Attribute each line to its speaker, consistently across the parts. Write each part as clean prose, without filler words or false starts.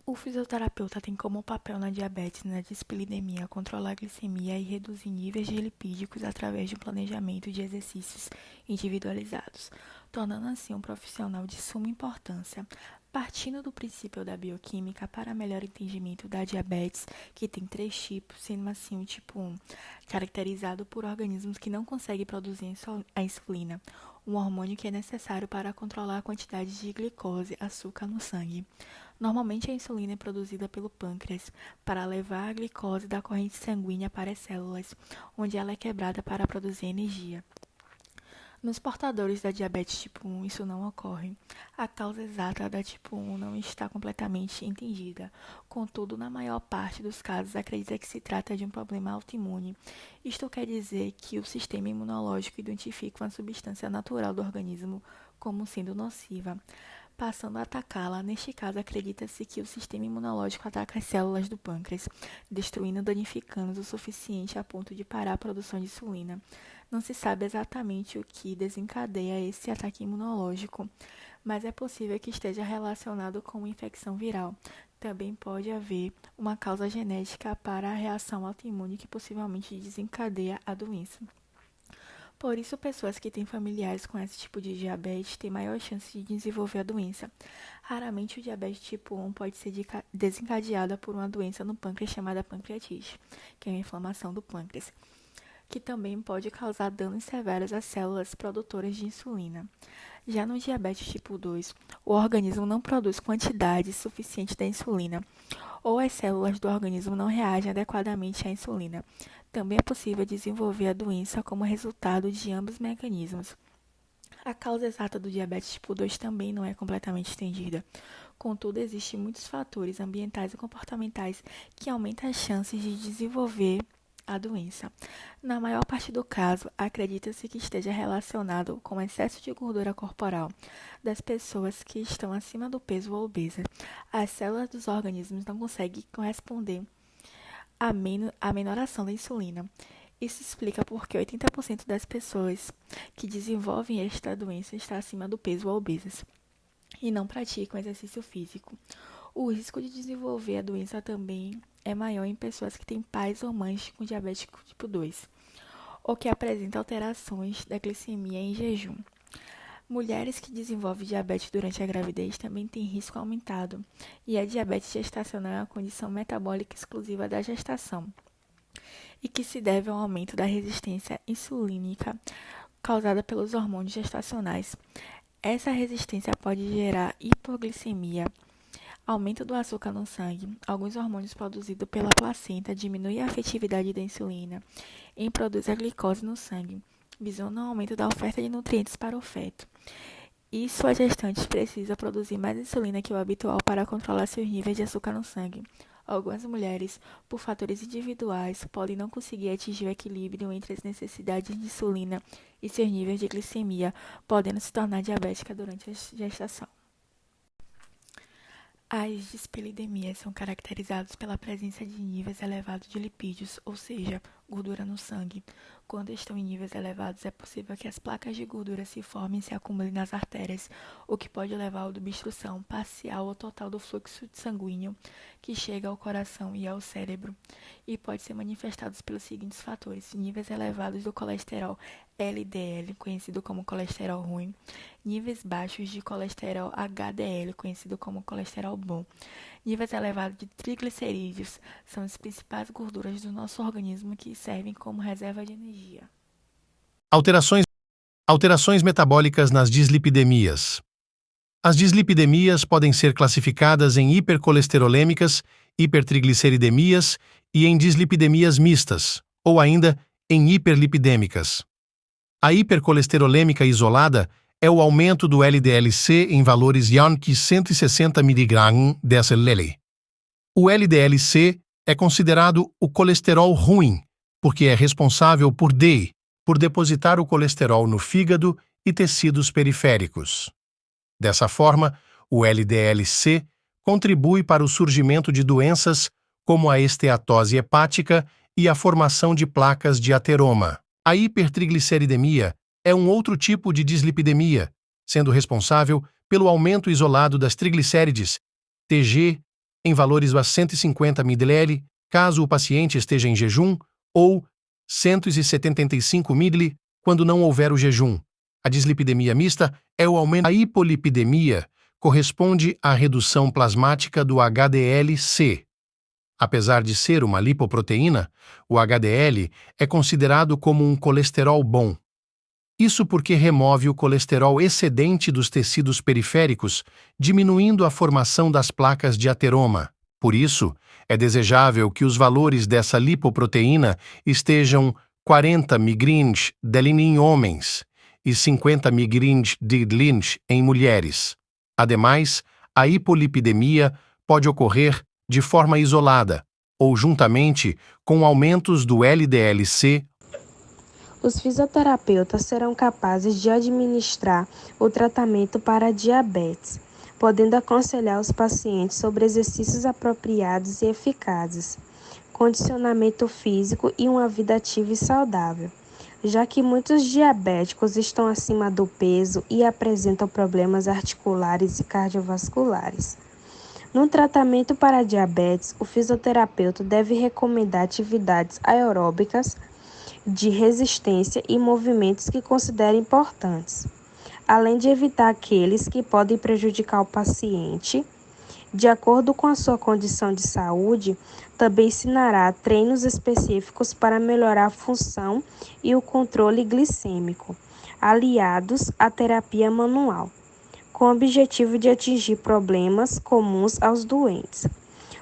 Speaker 1: O fisioterapeuta tem como papel na diabetes e na dislipidemia controlar a glicemia e reduzir níveis de lipídicos através de um planejamento de exercícios individualizados, tornando assim um profissional de suma importância. Partindo do princípio da bioquímica para melhor entendimento da diabetes, que tem três tipos, sendo assim o tipo 1, caracterizado por organismos que não conseguem produzir a insulina, um hormônio que é necessário para controlar a quantidade de glicose, açúcar no sangue. Normalmente a insulina é produzida pelo pâncreas para levar a glicose da corrente sanguínea para as células, onde ela é quebrada para produzir energia. Nos portadores da diabetes tipo 1, isso não ocorre. A causa exata da tipo 1 não está completamente entendida. Contudo, na maior parte dos casos, acredita que se trata de um problema autoimune. Isto quer dizer que o sistema imunológico identifica uma substância natural do organismo como sendo nociva, passando a atacá-la. Neste caso, acredita-se que o sistema imunológico ataca as células do pâncreas, destruindo ou danificando o suficiente a ponto de parar a produção de insulina. Não se sabe exatamente o que desencadeia esse ataque imunológico, mas é possível que esteja relacionado com uma infecção viral. Também pode haver uma causa genética para a reação autoimune que possivelmente desencadeia a doença. Por isso, pessoas que têm familiares com esse tipo de diabetes têm maior chance de desenvolver a doença. Raramente, o diabetes tipo 1 pode ser desencadeada por uma doença no pâncreas chamada pancreatite, que é uma inflamação do pâncreas, que também pode causar danos severos às células produtoras de insulina. Já no diabetes tipo 2, o organismo não produz quantidade suficiente da insulina, ou as células do organismo não reagem adequadamente à insulina. Também é possível desenvolver a doença como resultado de ambos os mecanismos. A causa exata do diabetes tipo 2 também não é completamente entendida. Contudo, existem muitos fatores ambientais e comportamentais que aumentam as chances de desenvolver a doença. Na maior parte do caso, acredita-se que esteja relacionado com o excesso de gordura corporal das pessoas que estão acima do peso ou obesas. As células dos organismos não conseguem corresponder à menoração da insulina. Isso explica por que 80% das pessoas que desenvolvem esta doença está acima do peso ou obesas e não praticam exercício físico. O risco de desenvolver a doença também é maior em pessoas que têm pais ou mães com diabetes tipo 2 ou que apresentam alterações da glicemia em jejum. Mulheres que desenvolvem diabetes durante a gravidez também têm risco aumentado, e a diabetes gestacional é uma condição metabólica exclusiva da gestação e que se deve ao aumento da resistência insulínica causada pelos hormônios gestacionais. Essa resistência pode gerar hipoglicemia, aumento do açúcar no sangue. Alguns hormônios produzidos pela placenta diminuem a efetividade da insulina em produzir a glicose no sangue, visando o aumento da oferta de nutrientes para o feto. E sua gestante precisa produzir mais insulina que o habitual para controlar seus níveis de açúcar no sangue. Algumas mulheres, por fatores individuais, podem não conseguir atingir o equilíbrio entre as necessidades de insulina e seus níveis de glicemia, podendo se tornar diabética durante a gestação. As dislipidemias são caracterizadas pela presença de níveis elevados de lipídios, ou seja, gordura no sangue. Quando estão em níveis elevados, é possível que as placas de gordura se formem e se acumulem nas artérias, o que pode levar à obstrução parcial ou total do fluxo sanguíneo que chega ao coração e ao cérebro, e pode ser manifestado pelos seguintes fatores: níveis elevados do colesterol LDL, conhecido como colesterol ruim, níveis baixos de colesterol HDL, conhecido como colesterol bom. Níveis elevados de triglicerídeos são as principais gorduras do nosso organismo que servem como reserva de energia.
Speaker 2: Alterações, alterações metabólicas nas dislipidemias. As dislipidemias podem ser classificadas em hipercolesterolêmicas, hipertrigliceridemias e em dislipidemias mistas, ou ainda em hiperlipidêmicas. A hipercolesterolêmica isolada é o aumento do LDL-C em valores Yankee 160 mg/dL. O LDL-C é considerado o colesterol ruim, porque é responsável por depositar o colesterol no fígado e tecidos periféricos. Dessa forma, o LDL-C contribui para o surgimento de doenças como a esteatose hepática e a formação de placas de ateroma. A hipertrigliceridemia é um outro tipo de dislipidemia, sendo responsável pelo aumento isolado das triglicérides, TG, em valores a 150 ml, caso o paciente esteja em jejum, ou 175 ml quando não houver o jejum. A dislipidemia mista é o aumento da hipolipidemia, corresponde à redução plasmática do HDL-C. Apesar de ser uma lipoproteína, o HDL é considerado como um colesterol bom. Isso porque remove o colesterol excedente dos tecidos periféricos, diminuindo a formação das placas de ateroma. Por isso, é desejável que os valores dessa lipoproteína estejam 40 mg DLN em homens e 50 mg de DLN em mulheres. Ademais, a hipolipidemia pode ocorrer de forma isolada ou juntamente com aumentos do LDL-C.
Speaker 3: Os fisioterapeutas serão capazes de administrar o tratamento para a diabetes, podendo aconselhar os pacientes sobre exercícios apropriados e eficazes, condicionamento físico e uma vida ativa e saudável, já que muitos diabéticos estão acima do peso e apresentam problemas articulares e cardiovasculares. No tratamento para a diabetes, o fisioterapeuta deve recomendar atividades aeróbicas, de resistência e movimentos que considera importantes, além de evitar aqueles que podem prejudicar o paciente. De acordo com a sua condição de saúde, também ensinará treinos específicos para melhorar a função e o controle glicêmico, aliados à terapia manual, com o objetivo de atingir problemas comuns aos doentes.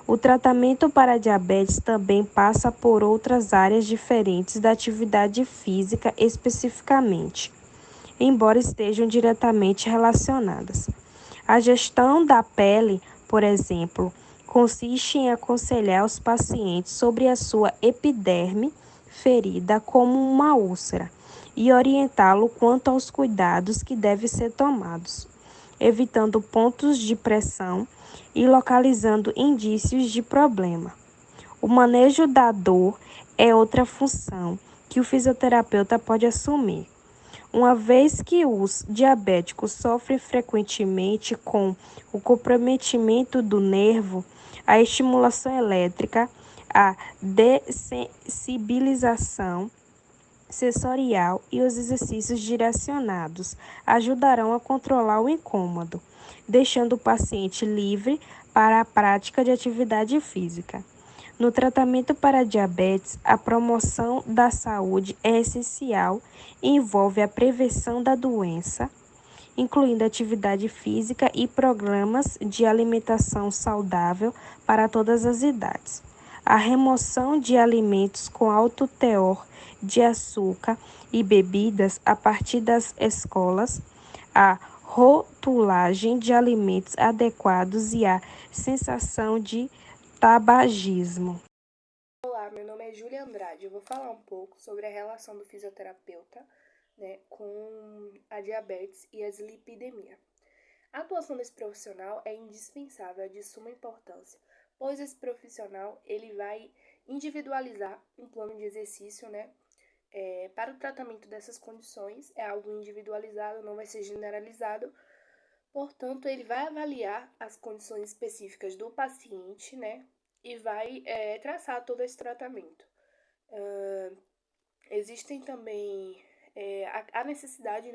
Speaker 3: O tratamento para a diabetes também passa por outras áreas diferentes da atividade física especificamente, embora estejam diretamente relacionadas. A gestão da pele, por exemplo, consiste em aconselhar os pacientes sobre a sua epiderme ferida como uma úlcera e orientá-lo quanto aos cuidados que devem ser tomados, evitando pontos de pressão e localizando indícios de problema. O manejo da dor é outra função que o fisioterapeuta pode assumir. Uma vez que os diabéticos sofrem frequentemente com o comprometimento do nervo, a estimulação elétrica, a dessensibilização sensorial e os exercícios direcionados ajudarão a controlar o incômodo, deixando o paciente livre para a prática de atividade física. No tratamento para a diabetes, a promoção da saúde é essencial e envolve a prevenção da doença, incluindo atividade física e programas de alimentação saudável para todas as idades. A remoção de alimentos com alto teor de açúcar e bebidas a partir das escolas, a rotulagem de alimentos adequados e a sensação de tabagismo.
Speaker 4: Olá, meu nome é Júlia Andrade. Eu vou falar um pouco sobre a relação do fisioterapeuta, com a diabetes e a dislipidemia. A atuação desse profissional é indispensável, é de suma importância, pois esse profissional ele vai individualizar um plano de exercício, para o tratamento dessas condições. É algo individualizado, não vai ser generalizado. Portanto, ele vai avaliar as condições específicas do paciente, e vai traçar todo esse tratamento. Existem também a necessidade,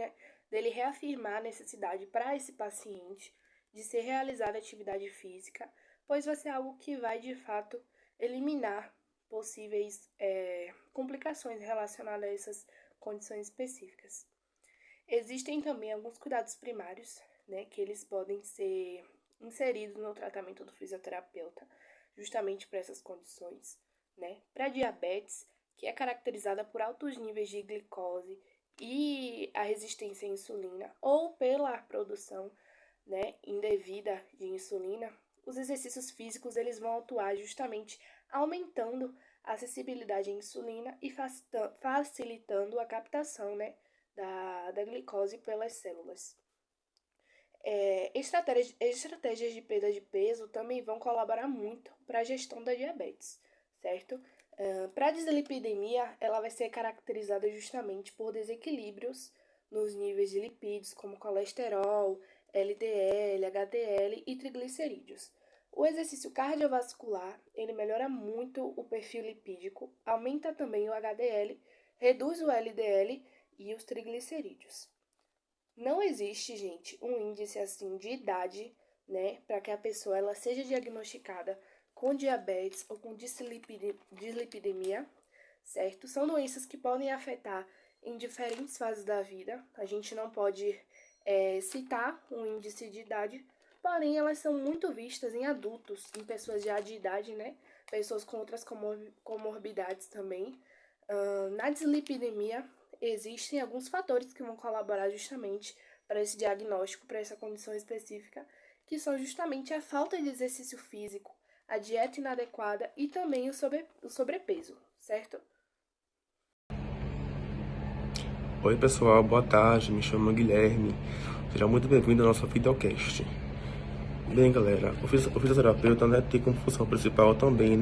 Speaker 4: dele reafirmar a necessidade para esse paciente de ser realizada atividade física, pois vai ser algo que vai, de fato, eliminar possíveis complicações relacionadas a essas condições específicas. Existem também alguns cuidados primários, que eles podem ser inseridos no tratamento do fisioterapeuta, justamente para essas condições, Para a diabetes, que é caracterizada por altos níveis de glicose e a resistência à insulina, ou pela produção, indevida de insulina, os exercícios físicos eles vão atuar justamente aumentando a acessibilidade à insulina e facilitando a captação, da glicose pelas células. Estratégias de perda de peso também vão colaborar muito para a gestão da diabetes, certo? Para a dislipidemia, ela vai ser caracterizada justamente por desequilíbrios nos níveis de lipídios, como colesterol, LDL, HDL e triglicerídeos. O exercício cardiovascular, ele melhora muito o perfil lipídico, aumenta também o HDL, reduz o LDL e os triglicerídeos. Não existe, gente, um índice assim de idade, né, para que a pessoa ela seja diagnosticada com diabetes ou com dislipidemia, certo? São doenças que podem afetar em diferentes fases da vida. A gente não pode citar um índice de idade, porém elas são muito vistas em adultos, em pessoas já de idade, né? Pessoas com outras comorbidades também. Na dislipidemia, existem alguns fatores que vão colaborar justamente para esse diagnóstico, para essa condição específica, que são justamente a falta de exercício físico, a dieta inadequada e também o sobrepeso, certo?
Speaker 5: Oi pessoal, boa tarde, me chamo Guilherme, seja muito bem-vindo ao nosso videocast. Bem galera, o fisioterapeuta tem como função principal também,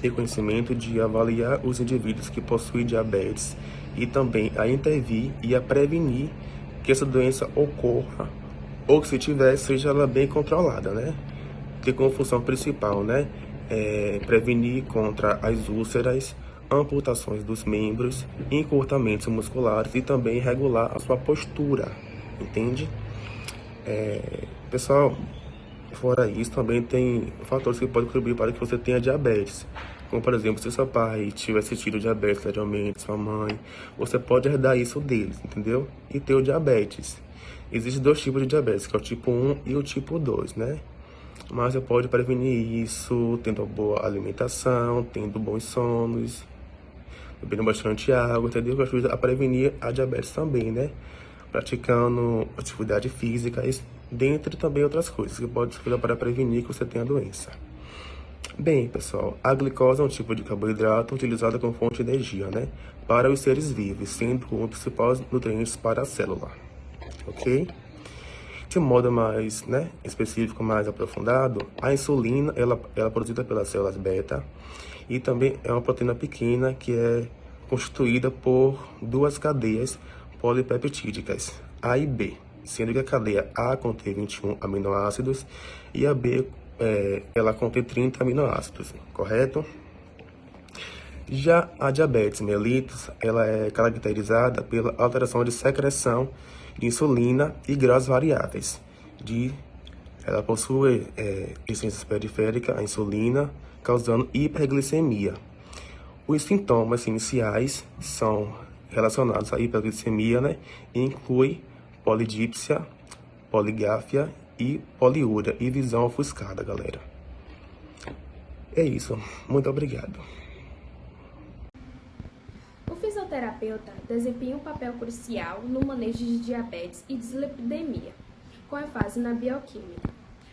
Speaker 5: ter conhecimento de avaliar os indivíduos que possuem diabetes e também a intervir e a prevenir que essa doença ocorra ou que se tiver, seja ela bem controlada, Ter como função principal, prevenir contra as úlceras, amputações dos membros, encurtamentos musculares e também regular a sua postura, entende? Pessoal, fora isso, também tem fatores que podem contribuir para que você tenha diabetes. Como, por exemplo, se seu pai tivesse tido diabetes anteriormente, sua mãe, você pode herdar isso deles, entendeu? E ter o diabetes. Existem dois tipos de diabetes, que é o tipo 1 e o tipo 2, Mas você pode prevenir isso tendo boa alimentação, tendo bons sonos, bebendo bastante água, entendeu? Que ajuda a prevenir a diabetes também, Praticando atividade física, dentre também outras coisas que podem ajudar para prevenir que você tenha a doença. Bem, pessoal, a glicose é um tipo de carboidrato utilizado como fonte de energia, para os seres vivos, sendo um dos principais nutrientes para a célula, ok? De um modo mais específico, mais aprofundado, a insulina ela é produzida pelas células beta e também é uma proteína pequena que é constituída por duas cadeias polipeptídicas, A e B, sendo que a cadeia A contém 21 aminoácidos e a B ela contém 30 aminoácidos, correto? Já a diabetes mellitus, ela é caracterizada pela alteração de secreção de insulina e graus variáveis. Ela possui essências periféricas à insulina, causando hiperglicemia. Os sintomas iniciais são relacionados à hiperglicemia, e inclui polidípsia, poligáfia e poliúria e visão ofuscada, galera. É isso. Muito obrigado.
Speaker 3: O fisioterapeuta desempenha um papel crucial no manejo de diabetes e dislipidemia, com ênfase na bioquímica.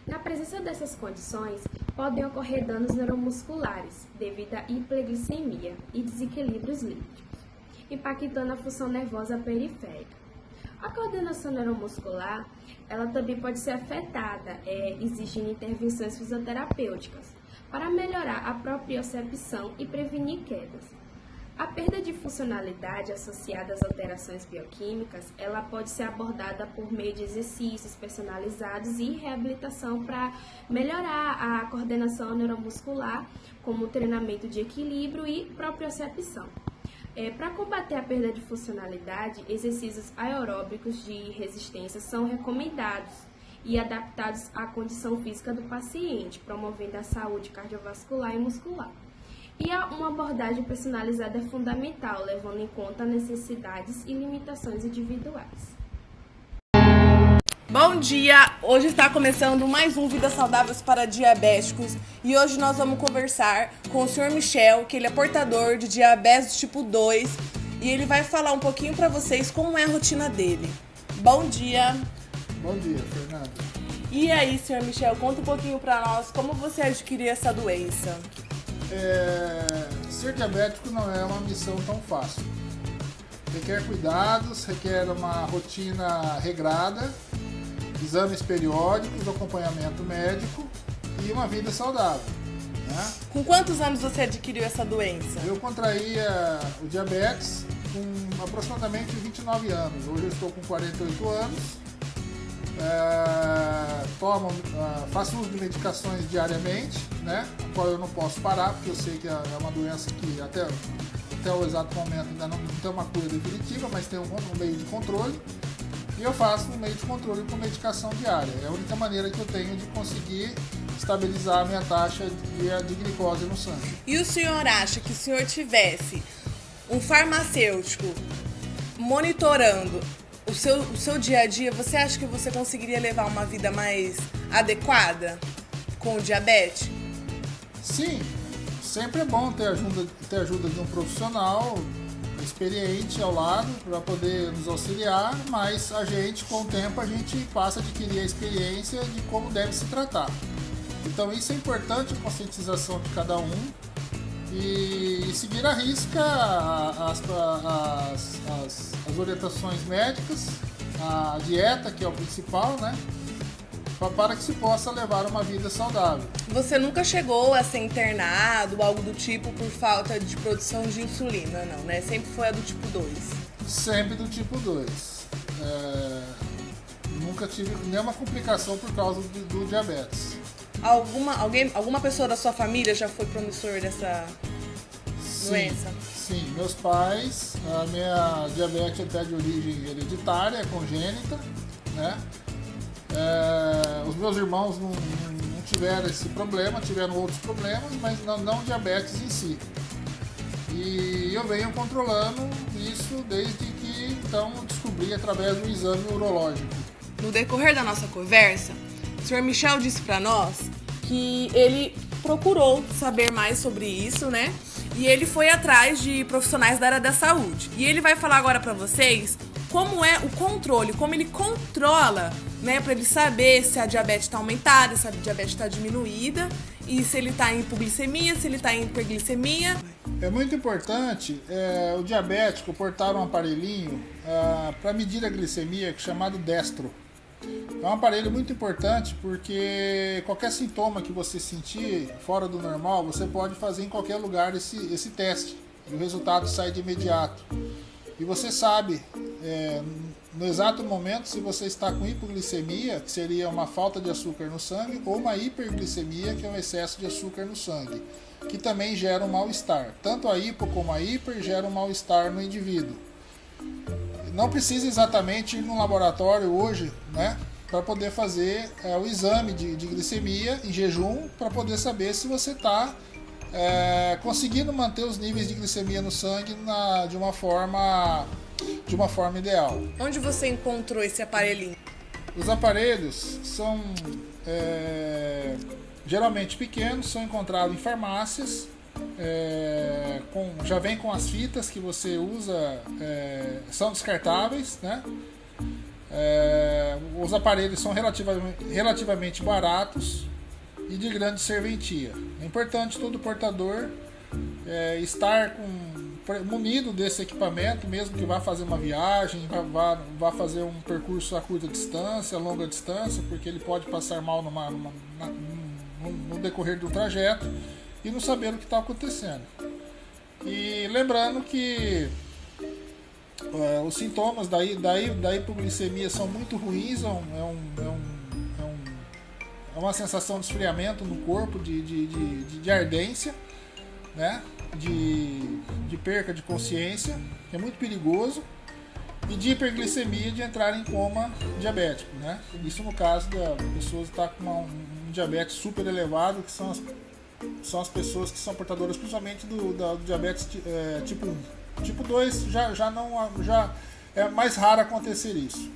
Speaker 3: Na presença dessas condições, podem ocorrer danos neuromusculares devido à hiperglicemia e desequilíbrios lípicos, impactando a função nervosa periférica. A coordenação neuromuscular, ela também pode ser afetada, exigindo intervenções fisioterapêuticas para melhorar a propriocepção e prevenir quedas. A perda de funcionalidade associada às alterações bioquímicas, ela pode ser abordada por meio de exercícios personalizados e reabilitação para melhorar a coordenação neuromuscular, como treinamento de equilíbrio e propriocepção. Para combater a perda de funcionalidade, exercícios aeróbicos de resistência são recomendados e adaptados à condição física do paciente, promovendo a saúde cardiovascular e muscular. E uma abordagem personalizada é fundamental, levando em conta necessidades e limitações individuais.
Speaker 6: Bom dia! Hoje está começando mais um Vidas Saudáveis para Diabéticos e hoje nós vamos conversar com o Sr. Michel, que ele é portador de diabetes tipo 2 e ele vai falar um pouquinho para vocês como é a rotina dele. Bom dia!
Speaker 7: Bom dia, Fernanda.
Speaker 6: E aí, Sr. Michel, conta um pouquinho para nós como você adquiriu essa doença.
Speaker 7: Ser diabético não é uma missão tão fácil. Requer cuidados, requer uma rotina regrada, exames periódicos, acompanhamento médico e uma vida saudável.
Speaker 6: Com quantos anos você adquiriu essa doença?
Speaker 7: Eu contraí o diabetes com aproximadamente 29 anos. Hoje eu estou com 48 anos Faço uso de medicações diariamente, né? A qual eu não posso parar, porque eu sei que é uma doença que até o exato momento ainda não tem uma cura definitiva, mas tem um meio de controle. E eu faço um meio de controle com medicação diária. É a única maneira que eu tenho de conseguir estabilizar a minha taxa de glicose no sangue.
Speaker 6: E o senhor acha que se o senhor tivesse um farmacêutico monitorando o seu dia a dia, você acha que você conseguiria levar uma vida mais adequada com o diabetes?
Speaker 7: Sim, sempre é bom ter ajuda de um profissional experiente ao lado para poder nos auxiliar, mas com o tempo, a gente passa a adquirir a experiência de como deve se tratar. Então isso é importante, a conscientização de cada um e seguir à risca as orientações médicas, a dieta, que é o principal, né? Para que se possa levar uma vida saudável.
Speaker 6: Você nunca chegou a ser internado, algo do tipo, por falta de produção de insulina, não, né? Sempre foi a do tipo 2?
Speaker 7: Sempre do tipo 2. Nunca tive nenhuma complicação por causa do diabetes.
Speaker 6: Alguma pessoa da sua família já foi promissor dessa doença?
Speaker 7: Sim, meus pais, a minha diabetes até de origem hereditária, congênita, né? Os meus irmãos não tiveram esse problema, tiveram outros problemas, mas não diabetes em si. E eu venho controlando isso desde que então descobri através do exame urológico.
Speaker 6: No decorrer da nossa conversa, o Sr. Michel disse para nós que ele procurou saber mais sobre isso, né? E ele foi atrás de profissionais da área da saúde. E ele vai falar agora para vocês como é o controle, como ele controla, né, para ele saber se a diabetes está aumentada, se a diabetes está diminuída e se ele está em hipoglicemia, se ele está em hiperglicemia.
Speaker 7: É muito importante o diabético portar um aparelhinho para medir a glicemia, chamado Destro. É um aparelho muito importante porque qualquer sintoma que você sentir fora do normal, você pode fazer em qualquer lugar esse teste e o resultado sai de imediato. E você sabe no exato momento se você está com hipoglicemia, que seria uma falta de açúcar no sangue, ou uma hiperglicemia, que é um excesso de açúcar no sangue, que também gera um mal-estar. Tanto a hipo como a hiper geram um mal-estar no indivíduo. Não precisa exatamente ir no laboratório hoje, né, para poder fazer o exame de glicemia em jejum, para poder saber se você está conseguindo manter os níveis de glicemia no sangue de uma forma ideal.
Speaker 6: Onde você encontrou esse aparelhinho?
Speaker 7: Os aparelhos são geralmente pequenos, são encontrados em farmácias, já vem com as fitas que você usa, são descartáveis, né? Os aparelhos são relativamente baratos e de grande serventia. É importante todo portador estar munido desse equipamento, mesmo que vá fazer uma viagem, vá fazer um percurso a curta distância, a longa distância, porque ele pode passar mal no decorrer do trajeto e não saber o que está acontecendo. E lembrando que os sintomas da hipoglicemia são muito ruins, é uma sensação de esfriamento no corpo, de ardência, né? De perca de consciência, que é muito perigoso, e de hiperglicemia, de entrar em coma diabético, né? Isso no caso da pessoa que está com um diabetes super elevado, que são as pessoas que são portadoras principalmente do diabetes tipo 1. Tipo 2 já é mais raro acontecer isso.